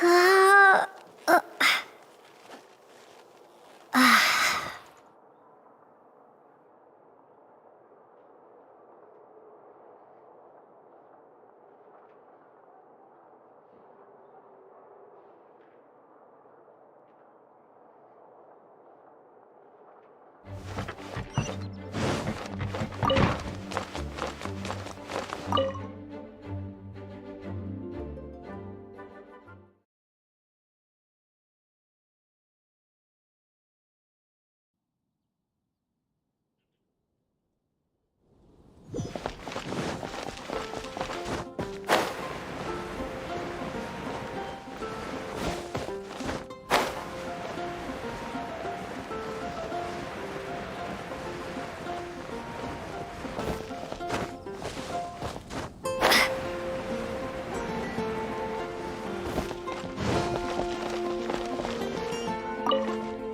Uh, uh,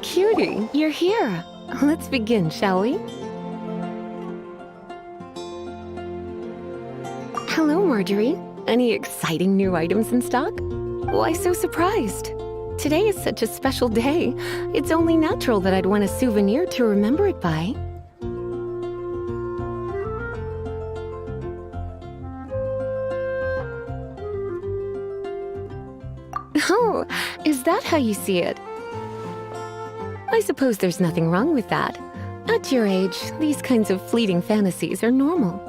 Cutie, you're here. Let's begin, shall we? Hello, Marjorie. Any exciting new items in stock? Why so surprised? Today is such a special day. It's only natural that I'd want a souvenir to remember it by. Oh, is that how you see it? I suppose there's nothing wrong with that. At your age, these kinds of fleeting fantasies are normal.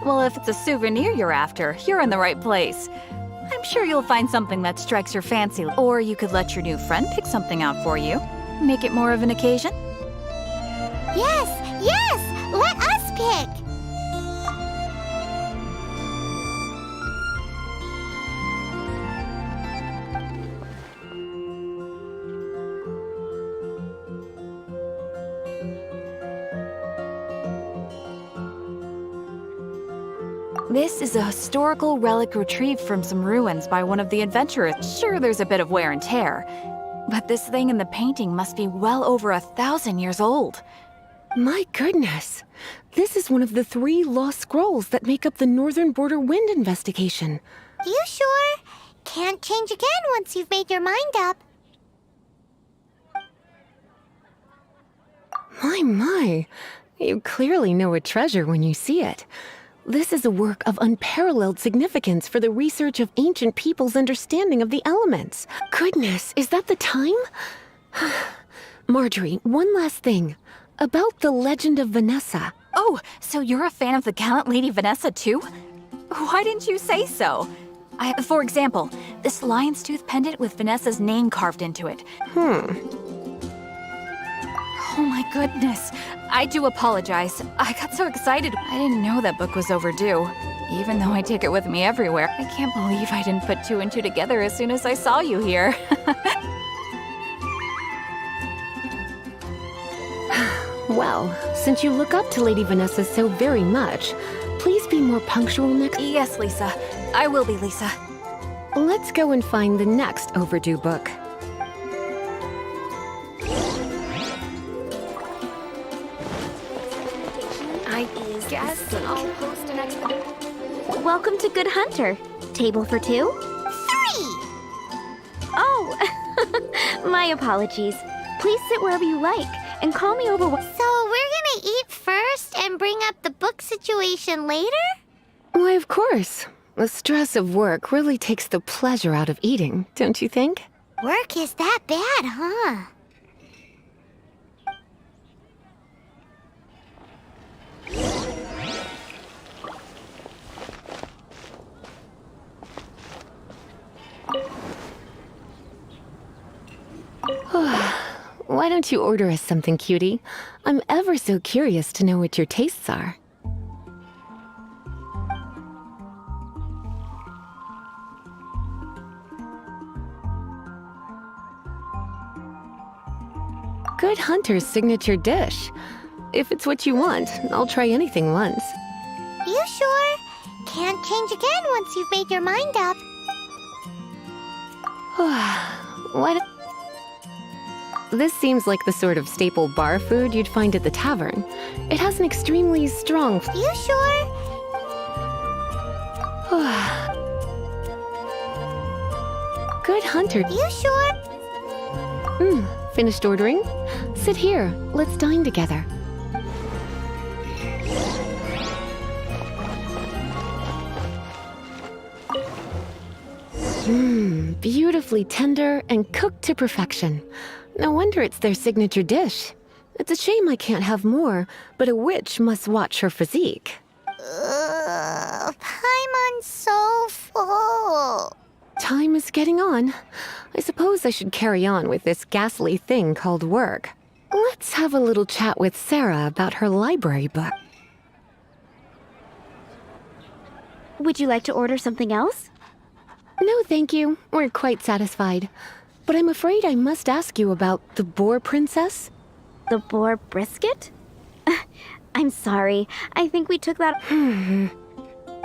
Well, if it's a souvenir you're after, you're in the right place. I'm sure you'll find something that strikes your fancy, or you could let your new friend pick something out for you. Make it more of an occasion. yes, yes! Let us pick! This is a historical relic retrieved from some ruins by one of the adventurers. Sure, there's a bit of wear and tear, but this thing in the painting must be well over 1,000 years old. My goodness! This is one of the 3 lost scrolls that make up the Northern Border Wind investigation. You sure? Can't change again once you've made your mind up. My. You clearly know a treasure when you see it. This is a work of unparalleled significance for the research of ancient people's understanding of the elements. Goodness, is that the time? Marjorie, one last thing. About the legend of Vanessa. Oh, so you're a fan of the gallant Lady Vanessa too? Why didn't you say so? For example, this lion's tooth pendant with Vanessa's name carved into it. Oh my goodness. I do apologize. I got so excited. I didn't know that book was overdue. Even though I take it with me everywhere, I can't believe I didn't put 2 and 2 together as soon as I saw you here. Well, since you look up to Lady Vanessa so very much, please be more punctual next. Yes, Lisa. I will be, Lisa. Let's go and find the next overdue book. I guess I'll host an expedition. Welcome to Good Hunter. Table for 2? 3! Oh, my apologies. Please sit wherever you like and call me over. So we're gonna eat first and bring up the book situation later? Why, of course. The stress of work really takes the pleasure out of eating, don't you think? Work is that bad, huh? Why don't you order us something, cutie? I'm ever so curious to know what your tastes are. Good Hunter's signature dish. If it's what you want, I'll try anything once. You sure? Can't change again once you've made your mind up. What? This seems like the sort of staple bar food you'd find at the tavern. It has an extremely strong... You sure? Good hunter. You sure? Finished ordering? Sit here. Let's dine together. Beautifully tender and cooked to perfection. No wonder it's their signature dish. It's a shame I can't have more, but a witch must watch her physique. Paimon's so full. Time is getting on. I suppose I should carry on with this ghastly thing called work. Let's have a little chat with Sarah about her library book. Would you like to order something else? No, thank you. We're quite satisfied. But I'm afraid I must ask you about the boar princess. The boar brisket? I'm sorry. I think we took that...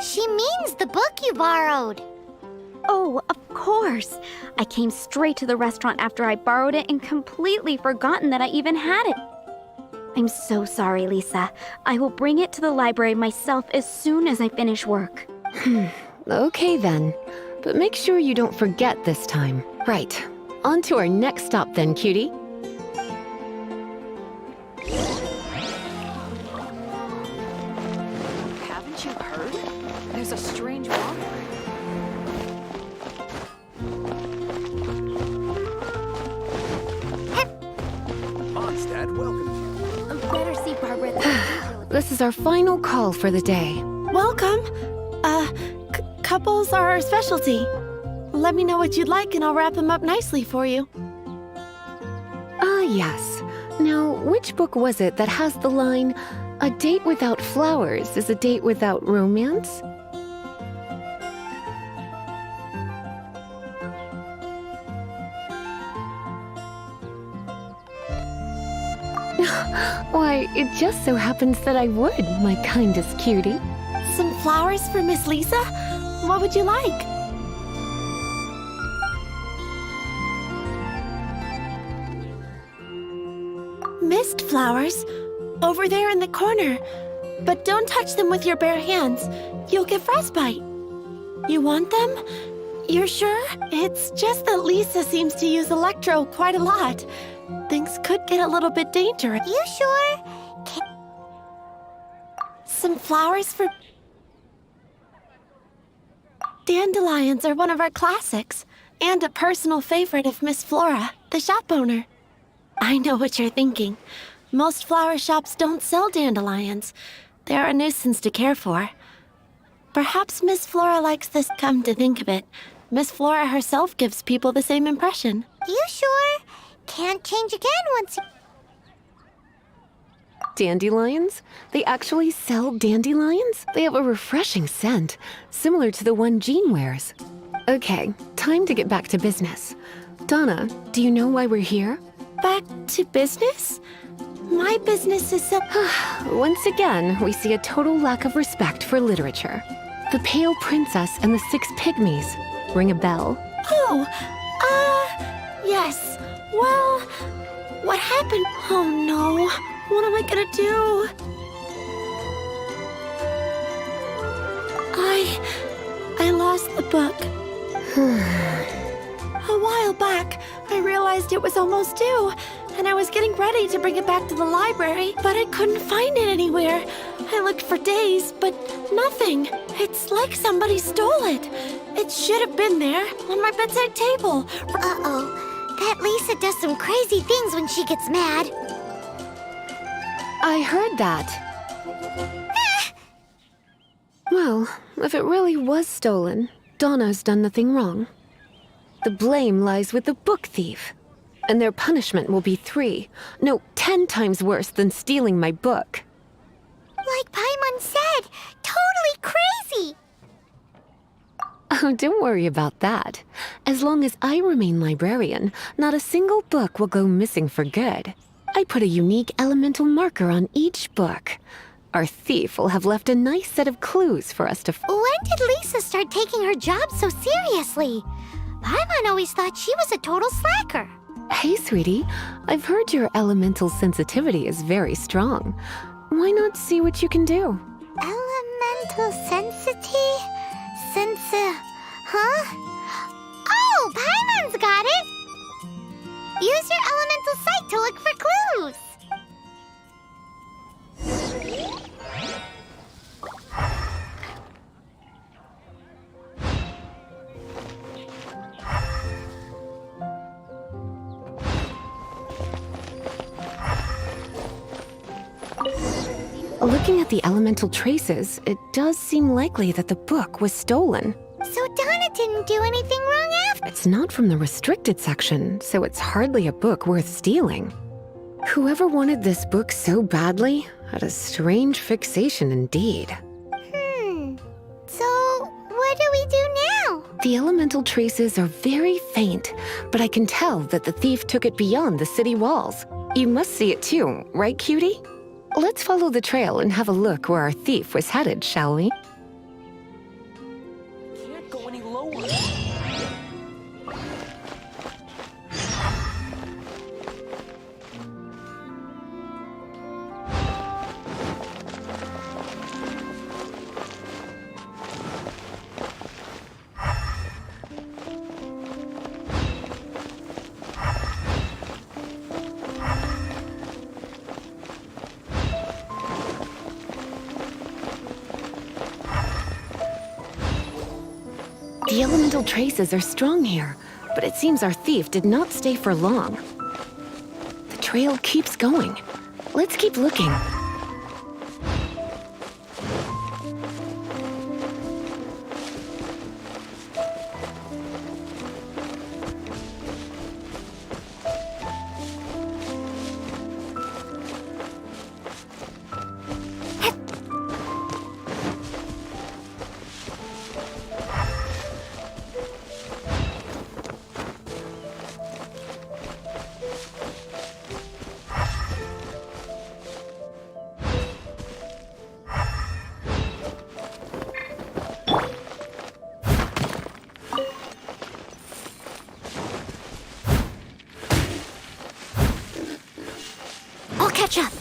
She means the book you borrowed. Oh, of course. I came straight to the restaurant after I borrowed it and completely forgotten that I even had it. I'm so sorry, Lisa. I will bring it to the library myself as soon as I finish work. Okay then. But make sure you don't forget this time. Right. On to our next stop then, cutie. Haven't you heard? There's a strange walker. Mondstadt welcomes you. Better see Barbara. This is our final call for the day. Welcome. Couples are our specialty. Let me know what you'd like and I'll wrap them up nicely for you. Ah, yes. Now, which book was it that has the line, "A date without flowers is a date without romance"? Why, it just so happens that I would, my kindest cutie. Some flowers for Miss Lisa? What would you like? Mist flowers. Over there in the corner. But don't touch them with your bare hands. You'll get frostbite. You want them? You're sure? It's just that Lisa seems to use electro quite a lot. Things could get a little bit dangerous. You sure? Some flowers for... Dandelions are one of our classics, and a personal favorite of Miss Flora, the shop owner. I know what you're thinking. Most flower shops don't sell dandelions. They're a nuisance to care for. Perhaps Miss Flora likes this. Come to think of it, Miss Flora herself gives people the same impression. You sure? Can't change again once you... Dandelions? They actually sell dandelions? They have a refreshing scent, similar to the one Jean wears. Okay, time to get back to business. Donna, do you know why we're here? Back to business? My business is so... Once again, we see a total lack of respect for literature. The Pale Princess and the Six Pygmies. Ring a bell? Oh, yes. Well, what happened? Oh no, what am I gonna do? I lost the book. A while back, I realized it was almost due, and I was getting ready to bring it back to the library, but I couldn't find it anywhere. I looked for days, but nothing. It's like somebody stole it. It should have been there, on my bedside table. Uh-oh. That Lisa does some crazy things when she gets mad. I heard that. Well, if it really was stolen, Donna's done nothing wrong. The blame lies with the book thief. And their punishment will be 10 times worse than stealing my book. Like Paimon said, totally crazy. Oh, don't worry about that. As long as I remain librarian, not a single book will go missing for good. I put a unique elemental marker on each book. Our thief will have left a nice set of clues for us to... When did Lisa start taking her job so seriously? Paimon always thought she was a total slacker. Hey, sweetie. I've heard your elemental sensitivity is very strong. Why not see what you can do? Elemental huh? Oh, Paimon's Use your elemental sight to look for clues. Looking at the elemental traces, it does seem likely that the book was stolen. So Donna didn't do anything wrong after. It's not from the restricted section, so it's hardly a book worth stealing. Whoever wanted this book so badly had a strange fixation indeed. So what do we do now? The elemental traces are very faint, but I can tell that the thief took it beyond the city walls. You must see it too, right, cutie? Let's follow the trail and have a look where our thief was headed, shall we? Can't go any lower. The elemental traces are strong here, but it seems our thief did not stay for long. The trail keeps going. Let's keep looking. I'll catch up.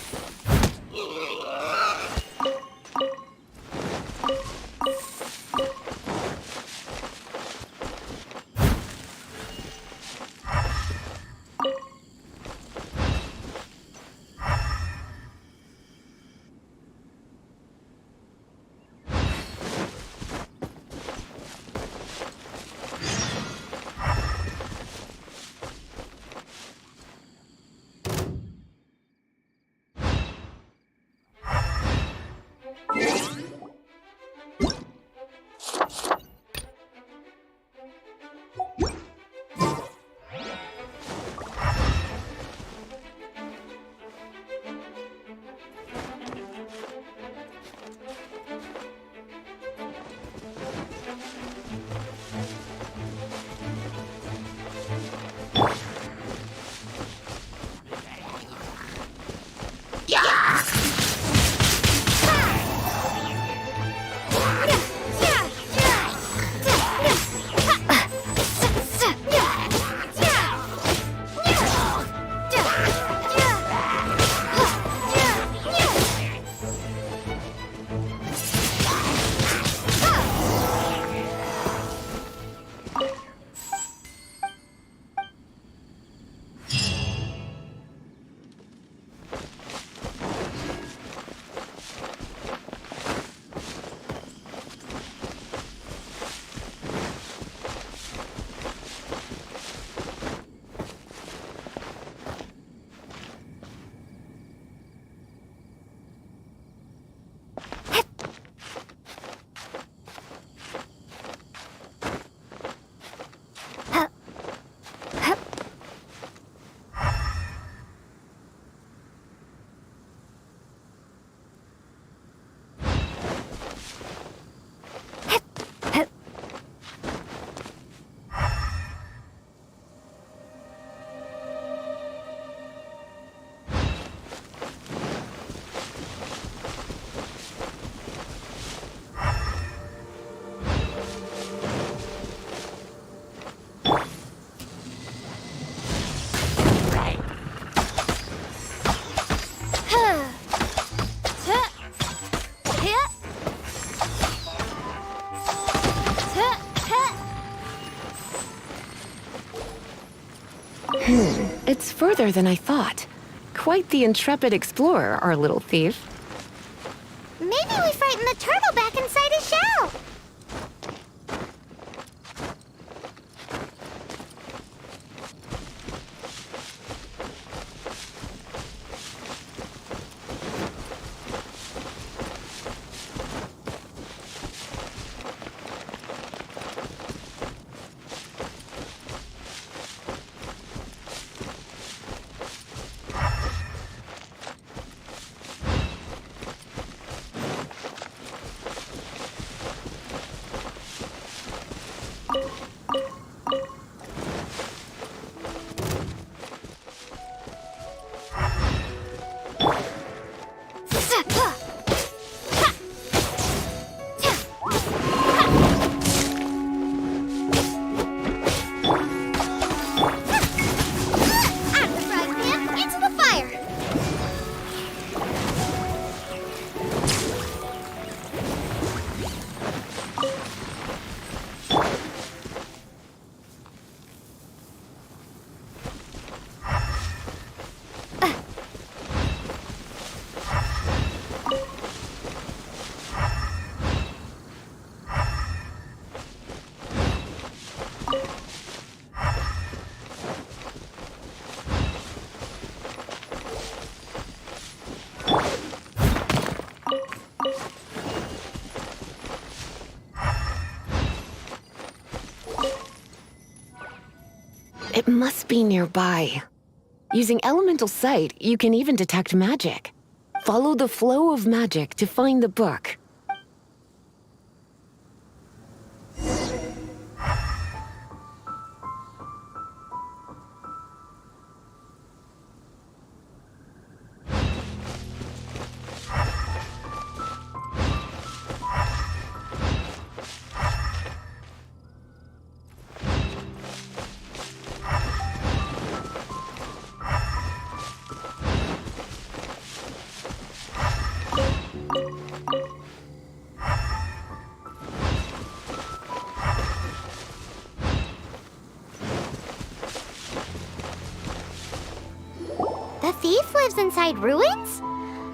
It's further than I thought. Quite the intrepid explorer, our little thief. Maybe we frightened the turtle back inside his shell. It must be nearby. Using elemental sight, you can even detect magic. Follow the flow of magic to find the book. The thief lives inside ruins?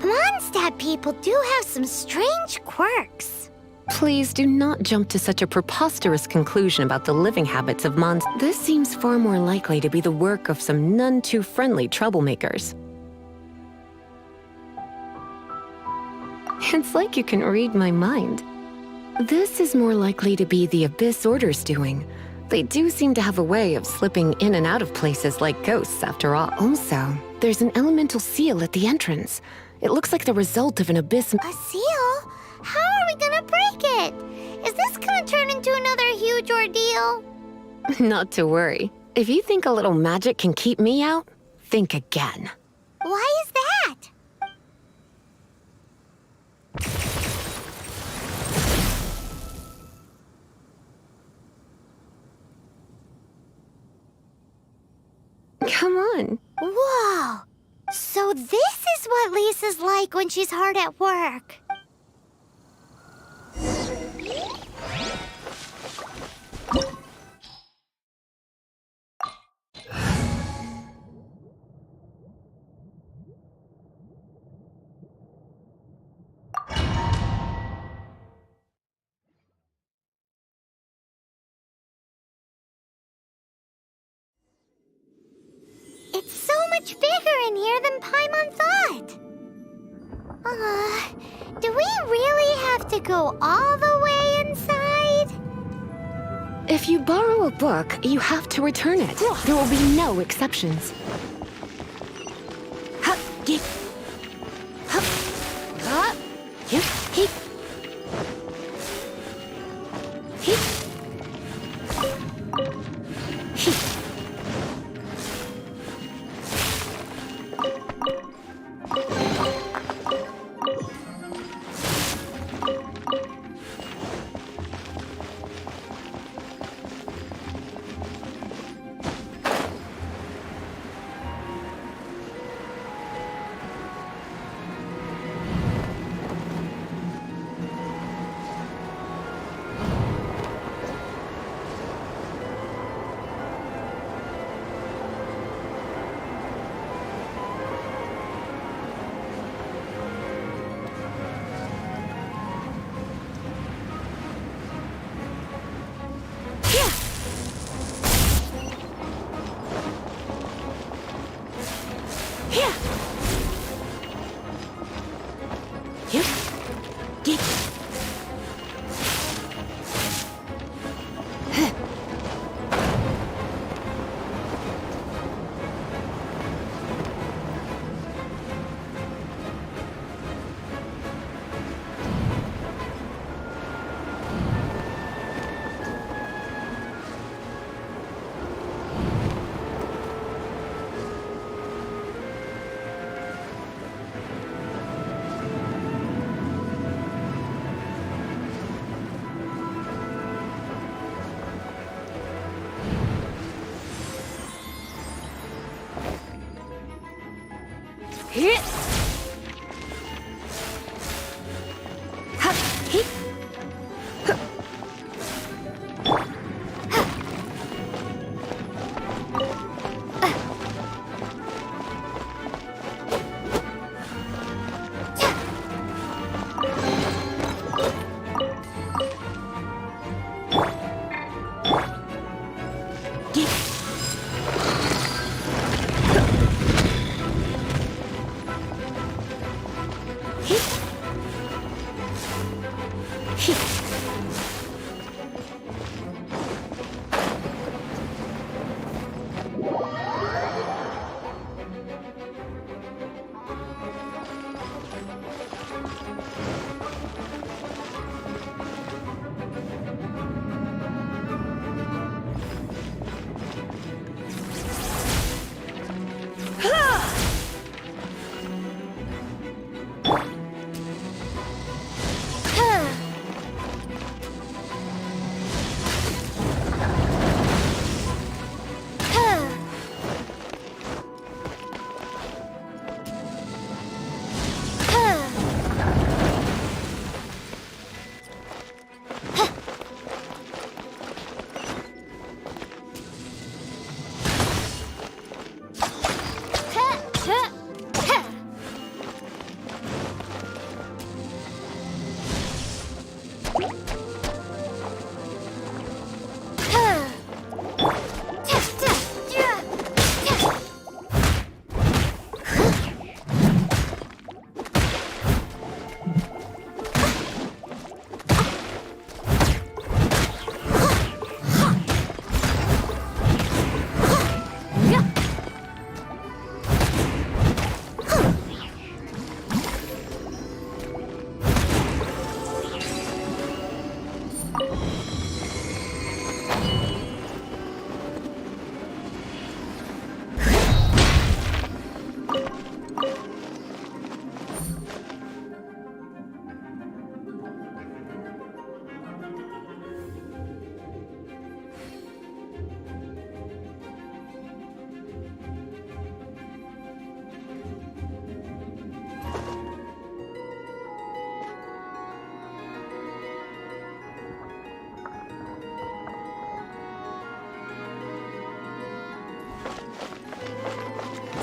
Mondstadt people do have some strange quirks. Please do not jump to such a preposterous conclusion about the living habits of Mons. This seems far more likely to be the work of some none too friendly troublemakers. It's like you can read my mind. This is more likely to be the Abyss Order's doing. They do seem to have a way of slipping in and out of places like ghosts, after all. Also, there's an elemental seal at the entrance. It looks like the result of an abyss. A seal? How are we gonna break it? Is this gonna turn into another huge ordeal? Not to worry. If you think a little magic can keep me out, think again. Why is that? Come on. Whoa! So this is what Lisa's like when she's hard at work. It's so much bigger in here than Paimon thought. Do we really have to go all the way inside? If you borrow a book, you have to return it. There will be no exceptions. Ha, ye. Ha. Ha. Ye. He. He. He.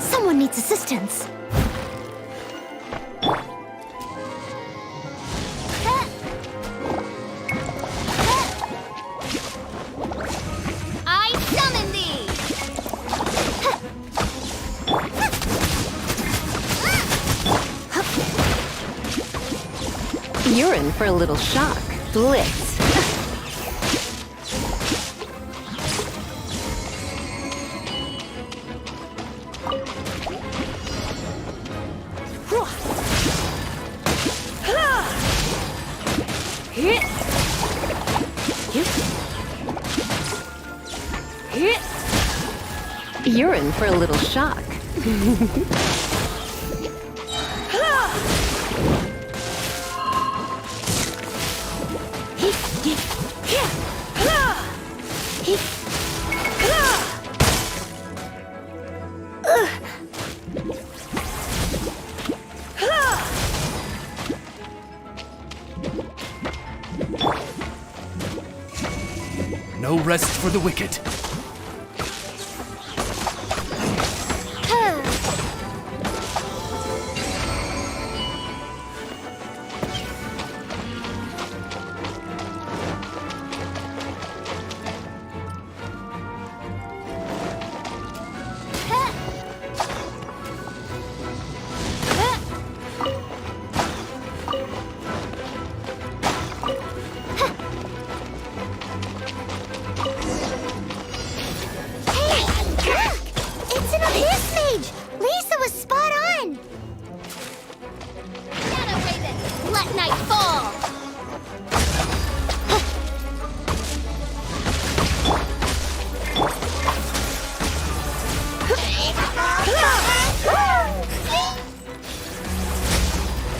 Someone needs assistance. I summon thee! You're in for a little shock. Blitz. You're in for a little shock. No rest for the wicked.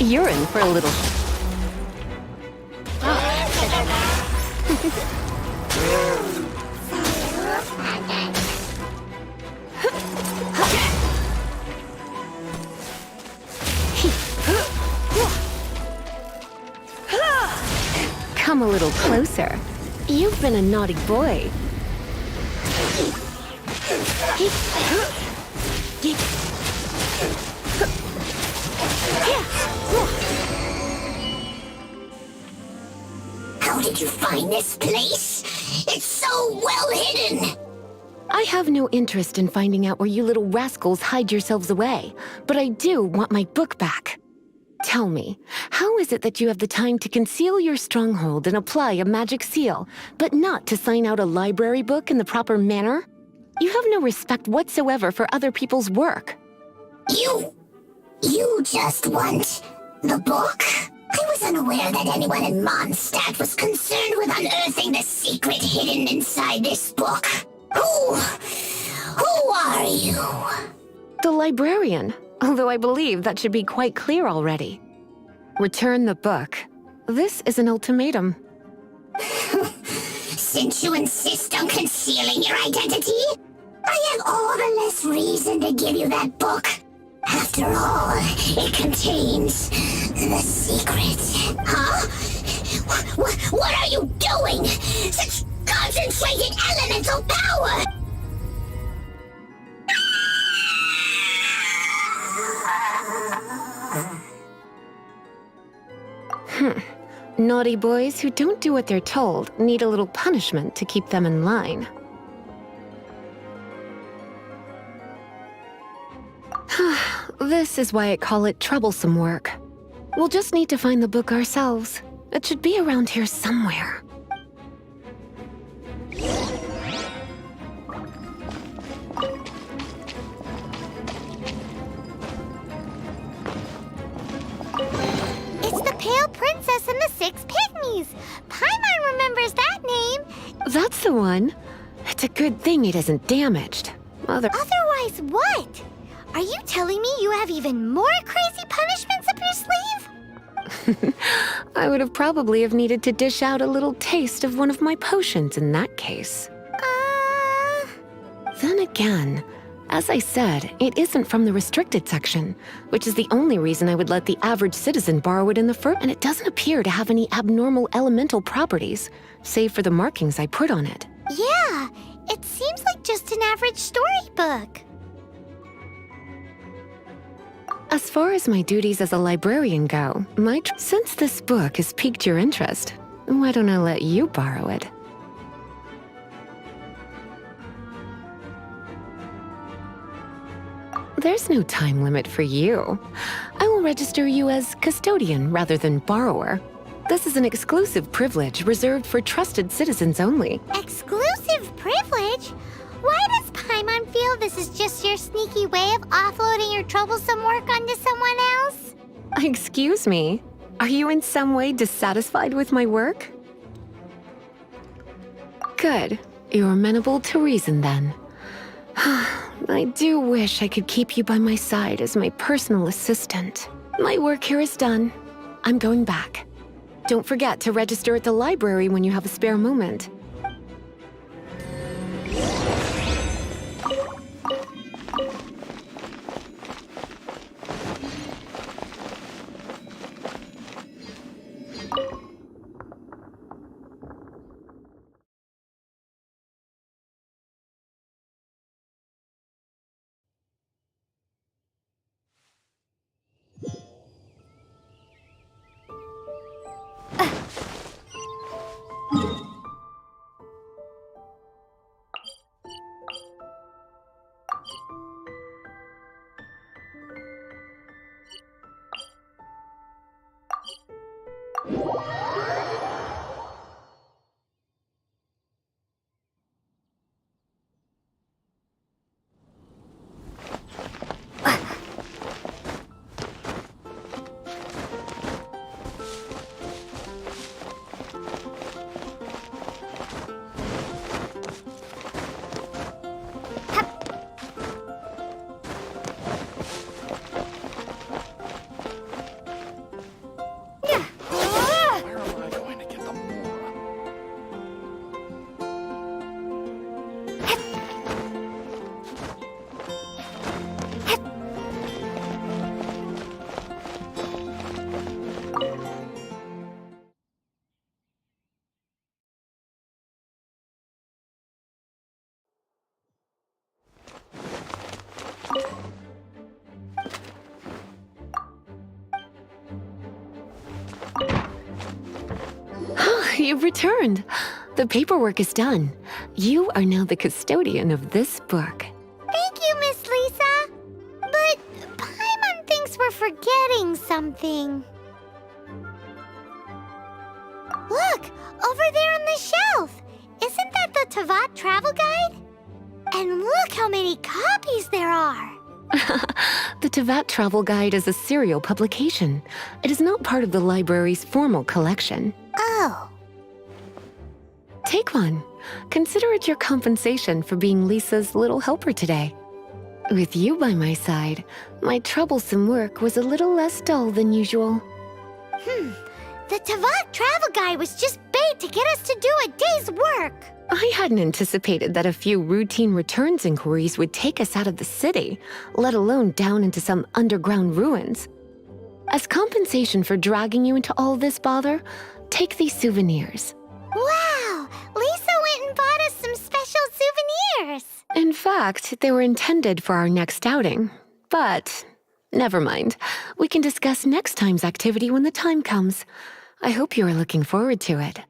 You're in for a little... Come a little closer. You've been a naughty boy. How did you find this place? It's so well hidden! I have no interest in finding out where you little rascals hide yourselves away, but I do want my book back. Tell me, how is it that you have the time to conceal your stronghold and apply a magic seal, but not to sign out a library book in the proper manner? You have no respect whatsoever for other people's work. You just want the book? I was unaware that anyone in Mondstadt was concerned with unearthing the secret hidden inside this book. Who are you? The librarian, although I believe that should be quite clear already. Return the book. This is an ultimatum. Since you insist on concealing your identity, I have all the less reason to give you that book. After all, it contains the secret. Huh? What are you doing? Such concentrated elemental power! Naughty boys who don't do what they're told need a little punishment to keep them in line. This is why I call it troublesome work. We'll just need to find the book ourselves. It should be around here somewhere. It's the Pale Princess and the Six Pygmies! Paimon remembers that name! That's the one. It's a good thing it isn't damaged. Otherwise what? Are you telling me you have even more crazy punishments up your sleeve? I would have probably have needed to dish out a little taste of one of my potions in that case. Then again, as I said, it isn't from the restricted section, which is the only reason I would let the average citizen borrow it in the first, and it doesn't appear to have any abnormal elemental properties, save for the markings I put on it. Yeah, it seems like just an average storybook. As far as my duties as a librarian go, since this book has piqued your interest, why don't I let you borrow it? There's no time limit for you. I will register you as custodian rather than borrower. This is an exclusive privilege reserved for trusted citizens only. Exclusive privilege? Why does Paimon feel this is just your sneaky way of offloading your troublesome work onto someone else? Excuse me, are you in some way dissatisfied with my work? Good, you're amenable to reason then. I do wish I could keep you by my side as my personal assistant. My work here is done. I'm going back. Don't forget to register at the library when you have a spare moment. You've returned. The paperwork is done. You are now the custodian of this book. Thank you, Miss Lisa. But Paimon thinks we're forgetting something. Look, over there on the shelf. Isn't that the Tavat travel guide? And look how many copies there are. The Tavat Travel Guide is a serial publication. It is not part of the library's formal collection. Oh. Take one. Consider it your compensation for being Lisa's little helper today. With you by my side, my troublesome work was a little less dull than usual. The Tavat travel guide was just bait to get us to do a day's work. I hadn't anticipated that a few routine returns inquiries would take us out of the city, let alone down into some underground ruins. As compensation for dragging you into all this bother, take these souvenirs. Wow! Lisa went and bought us some special souvenirs. In fact, they were intended for our next outing. But never mind. We can discuss next time's activity when the time comes. I hope you are looking forward to it.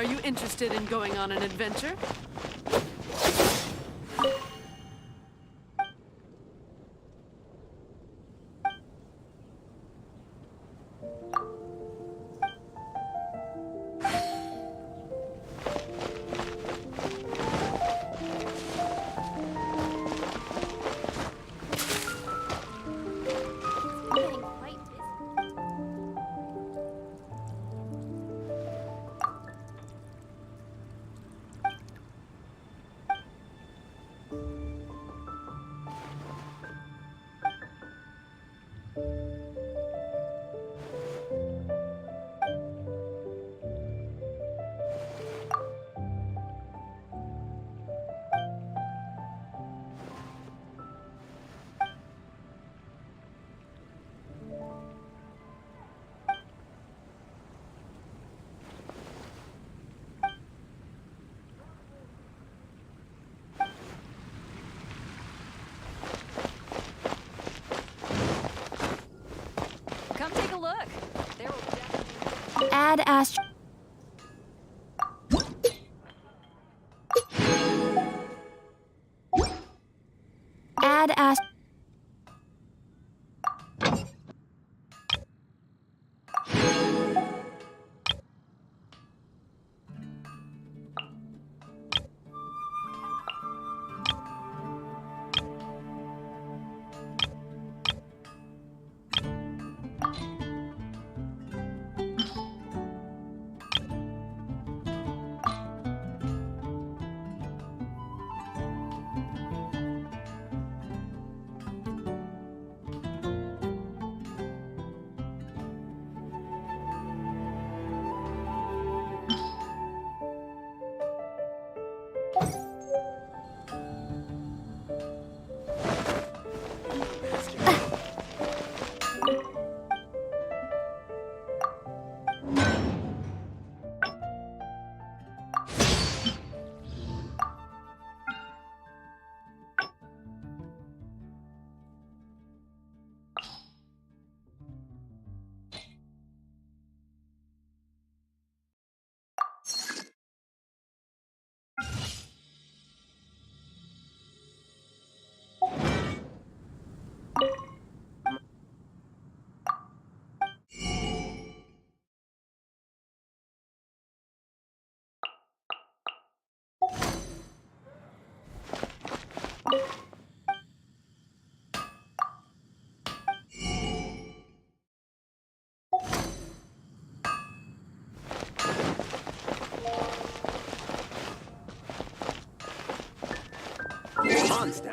Are you interested in going on an adventure? Getting quite busy. Come take a look. There will definitely Add astro. Add astro. Monster.